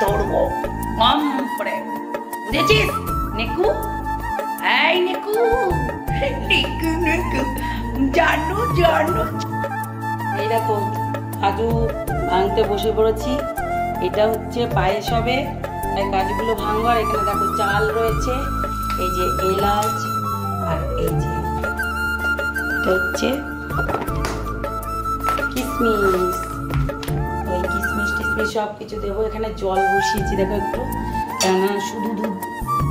ধরবো কম করে, বুঝেছিস নেকু? এই নেকু, নেকু নেকু, জানো জানো। এই দেখো কাজু ভাঙতে বসে পড়েছি। এটা হচ্ছে পায়েস হবে, তাই কাজুগুলো ভাঙবো। আর এখানে দেখো চাল রয়েছে, এই যে এলাচ, আর এই যে এটা হচ্ছে কিশমিশ। ওই কিশমিশ টিশমিশ সব কিছু দেবো। এখানে জল বসিয়েছি দেখো একটু, কেননা শুধু দুধ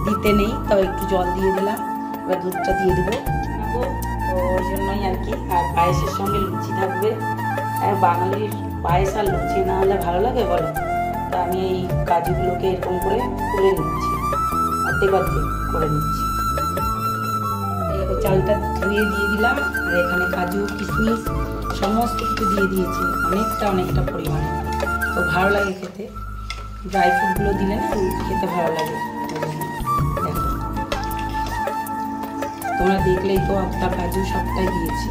দিতে নেই, তাও একটু জল দিয়ে দিলাম। এবার দুধটা দিয়ে দেবো, ওই জন্যই আর কি। আর পায়েসের সঙ্গে লুচি থাকবে। আর বাঙালির পায়েস আর লুচি না হলে ভালো লাগে বলো? তা আমি এই কাজুগুলোকে এরকম করে তুলে নিচ্ছি, অর্ধেক অর্ধেক করে নিচ্ছি। এই চালটা ধুয়ে দিয়ে দিলাম, আর এখানে কাজু কিশমিশ সমস্ত কিছু দিয়ে দিয়েছি, অনেকটা পরিমাণে। তো ভালো লাগে খেতে, ড্রাই ফ্রুটগুলো দিলে না খেতে ভালো লাগে। দেখো তোমরা দেখলেই তো, একটা কাজু সবটাই দিয়েছি,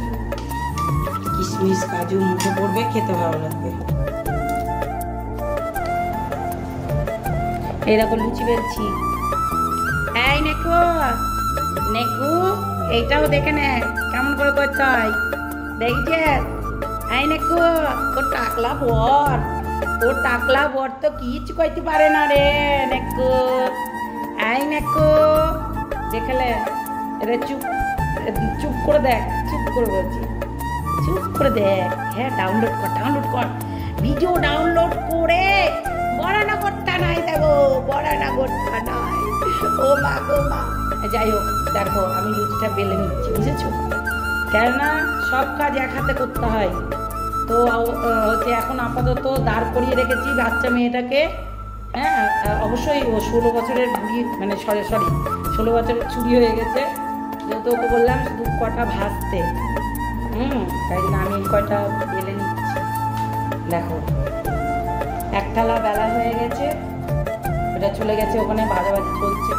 কিশমিশ কাজু মুখে পড়বে, খেতে ভালো লাগবে। এরকম লুচি বেলছি। এই নেকু, নেকু এইটাও দেখে নে কেমন করে করতে হয়, দেখছিস? এই নেকু, তোর টাকলা বর তো কিছু কইতে পারে না রে নেকু। এই নেকু দেখলে, এটা চুপ করে দেখ, চুপ করে বলছি, চুপ করে দেখ। হ্যাঁ ডাউনলোড কর ভিডিও ডাউনলোড করে বড়ানা করতে নাই দেবো, বড়ানা করতে নাই। ও মা গো মা। যাই হোক দেখো আমি লুচিটা বেলে নিচ্ছি, বুঝেছো? কেননা সব কাজ এক হাতে করতে হয়। তো হচ্ছে এখন আপাতত দাঁড় করিয়ে রেখেছি বাচ্চা মেয়েটাকে। হ্যাঁ অবশ্যই ও 16 বছরের বুড়ি, মানে সরি 16 বছরের চুরি হয়ে গেছে। যেহেতু ওকে বললাম শুধু কটা ভাজতে, তাই জন্য আমি এই কয়টা বেলে নিচ্ছি। দেখো এক থালা বেলা হয়ে গেছে, ওটা চলে গেছে ওখানে, ভাজাভাজি চলছে।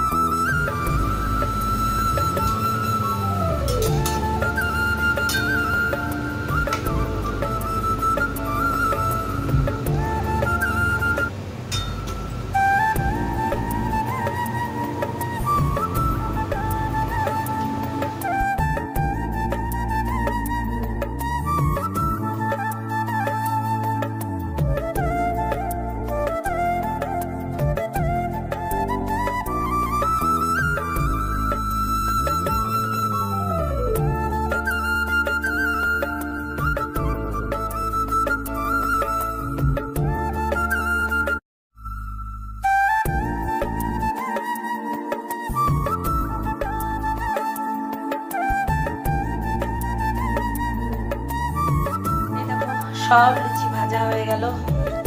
সব লুচি ভাজা হয়ে গেল,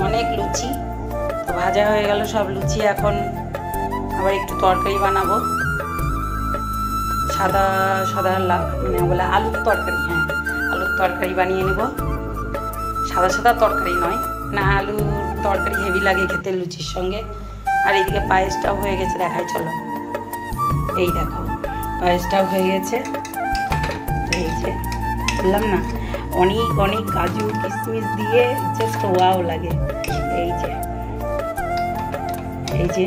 অনেক লুচি তো ভাজা হয়ে গেল সব লুচি। এখন আবার একটু তরকারি বানাবো, সাদা মানে বলে আলুর তরকারি। হ্যাঁ আলুর তরকারি বানিয়ে নেব, সাদা তরকারি নয় না, আলুর তরকারি হেভি লাগে খেতে লুচির সঙ্গে। আর এইদিকে পায়েসটাও হয়ে গেছে, দেখাই চলো। এই দেখো পায়েসটাও হয়ে গেছে, এই যে বললাম না অনেক কাজু কিশমিশ দিয়ে জাস্ট ওয়াও লাগে। এই যে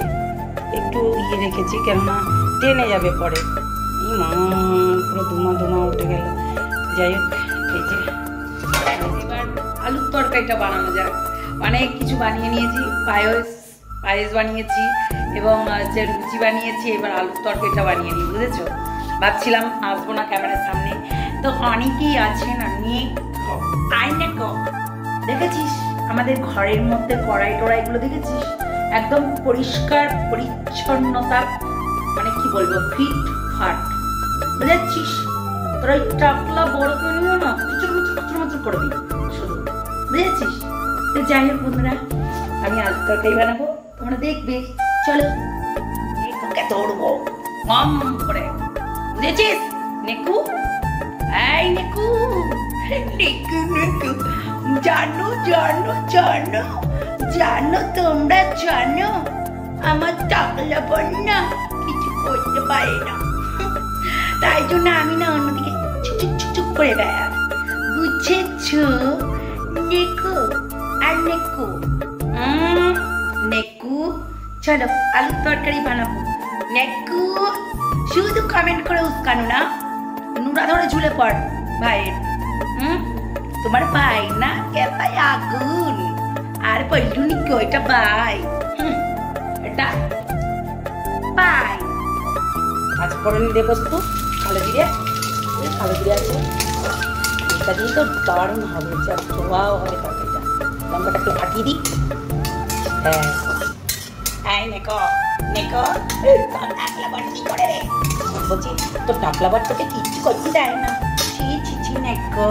একটু রেখেছি, কেননা টেনে যাবে পরে। পুরো ধুমা উঠে গেল। যাই হোক এই যে এবার আলুর তরকারিটা বানানো যাক। অনেক কিছু বানিয়ে নিয়েছি, পায়েস বানিয়েছি এবং যে লুচি বানিয়েছি। এবার আলুর তরকারিটা বানিয়ে নিই, বুঝেছো? ভাবছিলাম আসবো না ক্যামেরার সামনে, তো অনেকেই আছেন দেখেছিস আমাদের ঘরের মধ্যে কড়াই টড়াইগুলো দেখেছিস, একদম পরিষ্কার পরিচ্ছন্নতা, মানে কি বলবো, ফিট ফাট, বুঝেছিস? তোরা ওই টাকলা বড় করে নিও না, কুচুর করে দিই শুধু, বুঝেছিস? তো যাই হোক বন্ধুরা, আমি আলু তরকারি বানাবো, তোমরা দেখবে। চলো তোকে ধরবো কম করে, বুঝেছিস নেকু? এই নেকু, জানো তোমরা জানো আমার টাকলা বোন না কিছু করতে পারে না, তাই জন্য আমি না অন্যদিকে চুপ করে বেড়াই, বুঝেছ নেকু? আর নেকু চলো আলুর তরকারি বানাবো। নেকু শুধু কমেন্ট করে উস্কানো না, নুরা ধরে ঝুলে পড় ভাইয়ের। তোমার ভাই না কেতায় আগুন, আর পল্টুনি কেউ এটা ভাই, এটা ভাই। আজ পরে দেবো তো কালো জিরে, কালো জিরে আছে, এটা দিয়ে তো দারুণ হবে, যা ধোয়াও হবে তরকারিটা। লঙ্কাটা একটু ফাটিয়ে দিই। হ্যাঁ এই নেকো নেকো, টাকলা বাট কি করে রে? বলছি তো টাকলা বাট তোকে কিচ্ছু করতে দেয় না। ছি ছি ছি নেকো,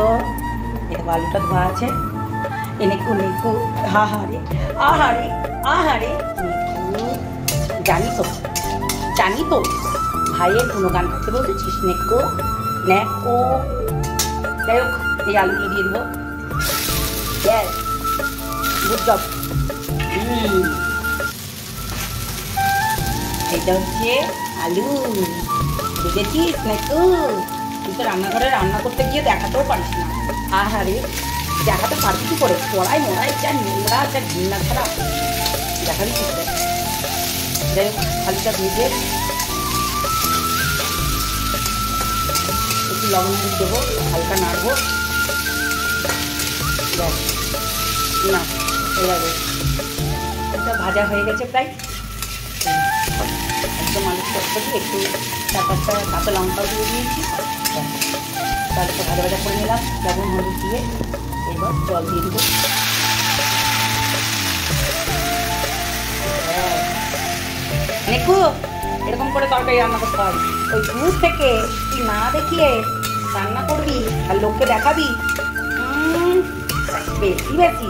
এটা আলুটা ধোয়া আছে। এ নেকু নেকু, আহারে আহারে আহারে নেকু, জানি তো ভাইয়ের গুণগান করতে বলতেছিস নেকো নেকো। যাই হোক এই আলুগুলো দিয়ে দেবো। ব্যাস, গুড জব। এটা হচ্ছে আলু, বুঝেছিস নেকু? তুই তো রান্নাঘরে রান্না করতে গিয়ে দেখাতেও পারিস না। আহারে দেখাতে পারবি কি করে? কড়াই মড়াই যা নোংরা, যা ঘৃণা ছাড়া দেখাবি কি করে? যাই হোক আলুটা ভেজে একটু লবণ দিয়ে দেবো, হালকা নাড়বো। ব্যাস না হয়ে যাবে, এটা ভাজা হয়ে গেছে প্রায়। একদম আলু চটপটি, একটু 4-5টা কাঁচা লঙ্কাও দিয়ে দিয়েছি। তারপর ভাজা ভাজা করে নিলাম, লবণ হলুদ দিয়ে। এবার জল দিয়ে দেবো। নেকু এরকম করে তরকারি রান্না করতে হয়, ওই দূর থেকে তুই না দেখিয়ে রান্না করবি আর লোককে দেখাবি। বেশি বেশি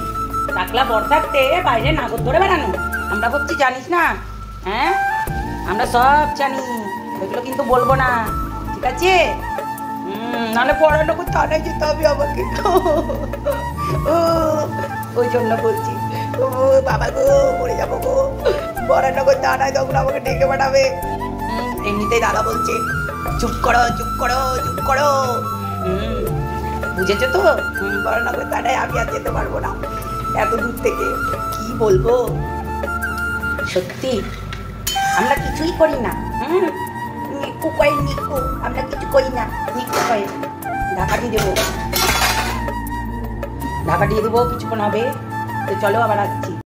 টাকলা বর থাকতে বাইরে নাগর ধরে বেড়ানো আমরা করছি, জানিস না? হ্যাঁ আমরা সব জানি, ওইগুলো কিন্তু বলবো না, ঠিক আছে? নাহলে পড়ানো থানায় যেতে হবে আমাকে। ওই জন্য বলছি, ও বাবা গো মরে যাবো গো, বরানগর থানায় তখন আমাকে ডেকে পাঠাবে। এমনিতেই দাদা বলছে চুপ করো চুপ করো চুপ করো। বুঝেছো তো? বরানগর থানায় আমি আর যেতে পারবো না, এত দূর থেকে কি বলবো। সত্যি আমরা কিছুই করি না। নিকু কয় নিকু, আমরা কিছু করি না। নিকু কয় ঢাকা দিয়ে দেবো, ঢাকা দিয়ে দেবো, কিছুক্ষণ হবে। তো চলো আবার আসছি।